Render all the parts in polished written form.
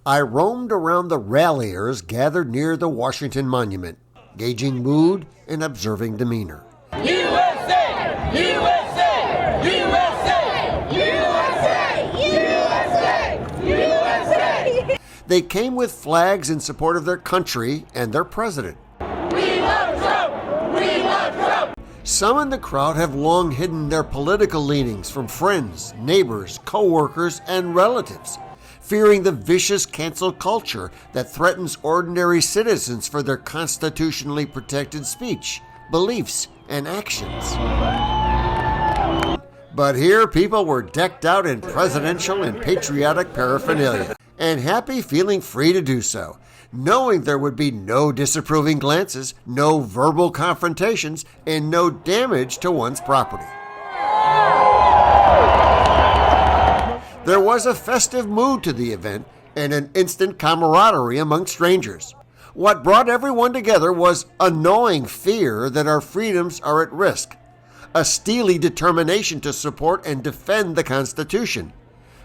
I roamed around the ralliers gathered near the Washington Monument, gauging mood and observing demeanor. USA! USA! USA! USA! USA! USA! They came with flags in support of their country and their president. We love Trump! We love Trump! Some in the crowd have long hidden their political leanings from friends, neighbors, co-workers, and relatives, fearing the vicious cancel culture that threatens ordinary citizens for their constitutionally protected speech, beliefs, and actions. But here, people were decked out in presidential and patriotic paraphernalia, and happy feeling free to do so, knowing there would be no disapproving glances, no verbal confrontations, and no damage to one's property. There was a festive mood to the event and an instant camaraderie among strangers. What brought everyone together was a gnawing fear that our freedoms are at risk, a steely determination to support and defend the Constitution,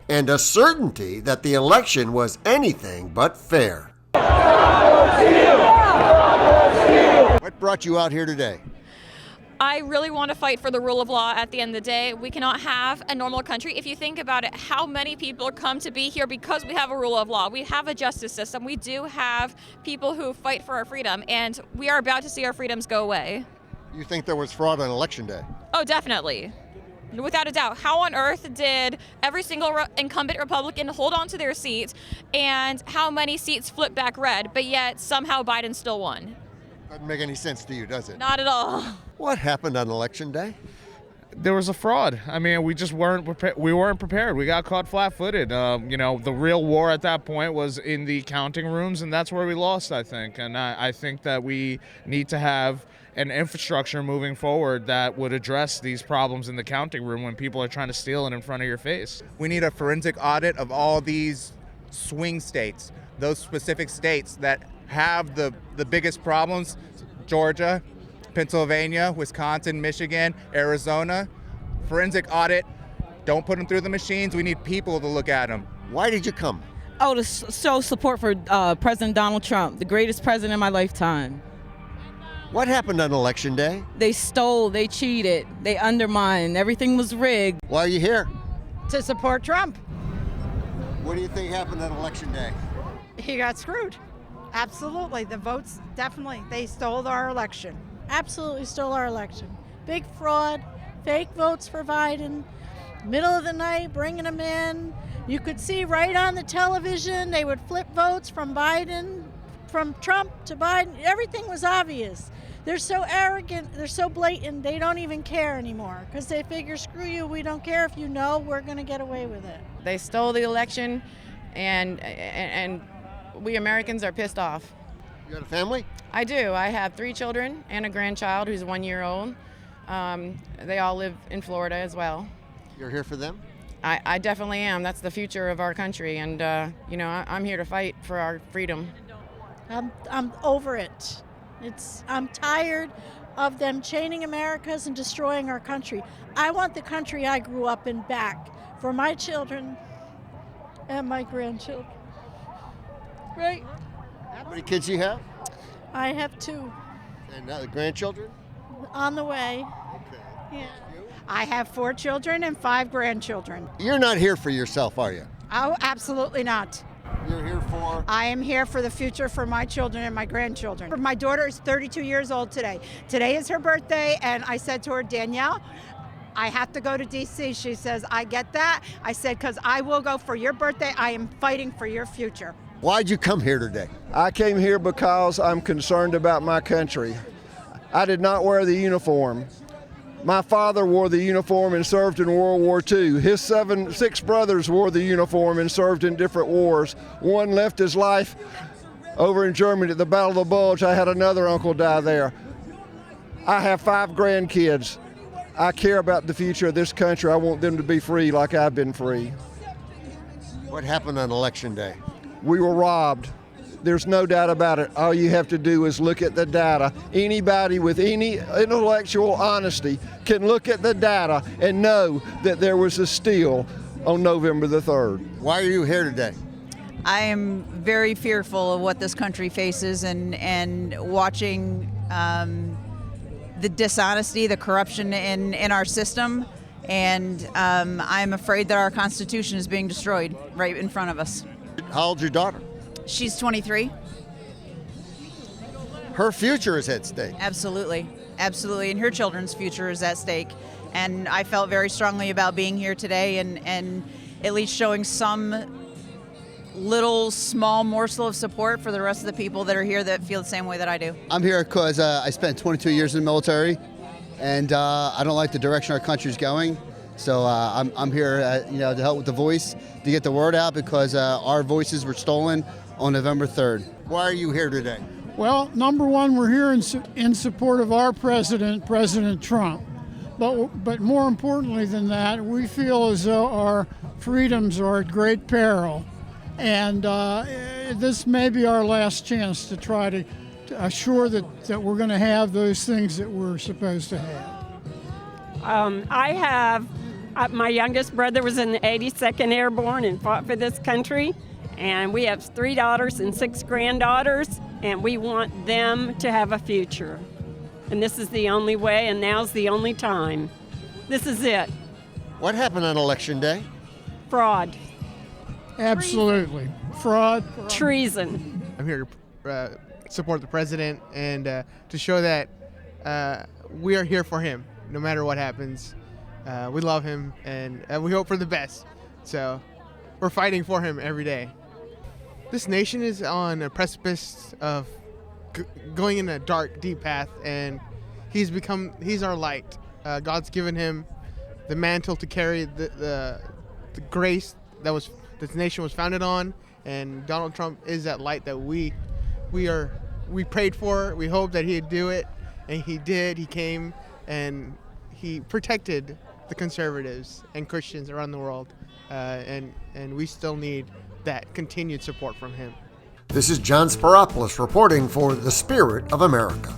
and a certainty that the election was anything but fair. What brought you out here today? I really want to fight for the rule of law at the end of the day. We cannot have a normal country. If you think about it, how many people come to be here because we have a rule of law? We have a justice system. We do have people who fight for our freedom, and we are about to see our freedoms go away. You think there was fraud on Election Day? Oh, definitely. Without a doubt. How on earth did every single incumbent Republican hold on to their seat, and how many seats flipped back red, but yet somehow Biden still won? Doesn't make any sense to you, does it? Not at all. What happened on Election Day? There was a fraud. I mean, we just weren't prepared. We weren't prepared. We got caught flat-footed. The real war at that point was in the counting rooms, and that's where we lost, I think. And I think that we need to have an infrastructure moving forward that would address these problems in the counting room when people are trying to steal it in front of your face. We need a forensic audit of all these swing states, those specific states that have the biggest problems: Georgia, Pennsylvania, Wisconsin, Michigan, Arizona. Forensic audit. Don't put them through the machines. We need people to look at them. Why did you come? Oh, to show support for President Donald Trump, the greatest president in my lifetime. What happened on Election Day? They stole, they cheated, they undermined, everything was rigged. Why are you here? To support Trump. What do you think happened on Election Day? He got screwed. Absolutely. The votes, definitely. They stole our election. Absolutely stole our election. Big fraud, fake votes for Biden, middle of the night, bringing them in. You could see right on the television, they would flip votes from Biden, from Trump to Biden. Everything was obvious. They're so arrogant, they're so blatant, they don't even care anymore because they figure, screw you, we don't care if you know, we're going to get away with it. They stole the election, and we Americans are pissed off. You got a family? I do. I have 3 children and a grandchild who's 1 year old. They all live in Florida as well. You're here for them? I definitely am. That's the future of our country, and I'm here to fight for our freedom. I'm over it. I'm tired of them chaining Americas and destroying our country. I want the country I grew up in back for my children and my grandchildren. Right? How many kids do you have? I have 2. And the grandchildren? On the way. Okay. Yeah. I have 4 children and 5 grandchildren. You're not here for yourself, are you? Oh, absolutely not. You're here for? I am here for the future for my children and my grandchildren. My daughter is 32 years old today. Today is her birthday, and I said to her, Danielle, I have to go to D.C. She says, I get that. I said, because I will go for your birthday. I am fighting for your future. Why'd you come here today? I came here because I'm concerned about my country. I did not wear the uniform. My father wore the uniform and served in World War II. His 6 brothers wore the uniform and served in different wars. One left his life over in Germany at the Battle of the Bulge. I had another uncle die there. I have 5 grandkids. I care about the future of this country. I want them to be free like I've been free. What happened on Election Day? We were robbed. There's no doubt about it. All you have to do is look at the data. Anybody with any intellectual honesty can look at the data and know that there was a steal on November the 3rd. Why are you here today? I am very fearful of what this country faces, and watching the dishonesty, the corruption in our system, and I'm afraid that our Constitution is being destroyed right in front of us. How old's your daughter? She's 23. Her future is at stake. Absolutely, absolutely, and her children's future is at stake. And I felt very strongly about being here today and at least showing some little small morsel of support for the rest of the people that are here that feel the same way that I do. I'm here because I spent 22 years in the military, and I don't like the direction our country's going. So I'm here, to help with the voice, to get the word out, because our voices were stolen on November 3rd. Why are you here today? Well, number one, we're here in support of our president, President Trump. But more importantly than that, we feel as though our freedoms are at great peril. And this may be our last chance to try to assure that we're going to have those things that we're supposed to have. I have, my youngest brother was in the 82nd Airborne and fought for this country. And we have 3 daughters and 6 granddaughters, and we want them to have a future. And this is the only way, and now's the only time. This is it. What happened on Election Day? Fraud. Absolutely. Fraud. Treason. I'm here to support the president and to show that we are here for him, no matter what happens. We love him, and we hope for the best. So we're fighting for him every day. This nation is on a precipice of going in a dark, deep path, and he's our light. God's given him the mantle to carry the grace that this nation was founded on, and Donald Trump is that light that we prayed for. We hoped that he'd do it, and he did. He came and he protected the conservatives and Christians around the world, and we still need that continued support from him. This is John Spiropoulos reporting for The Spirit of America.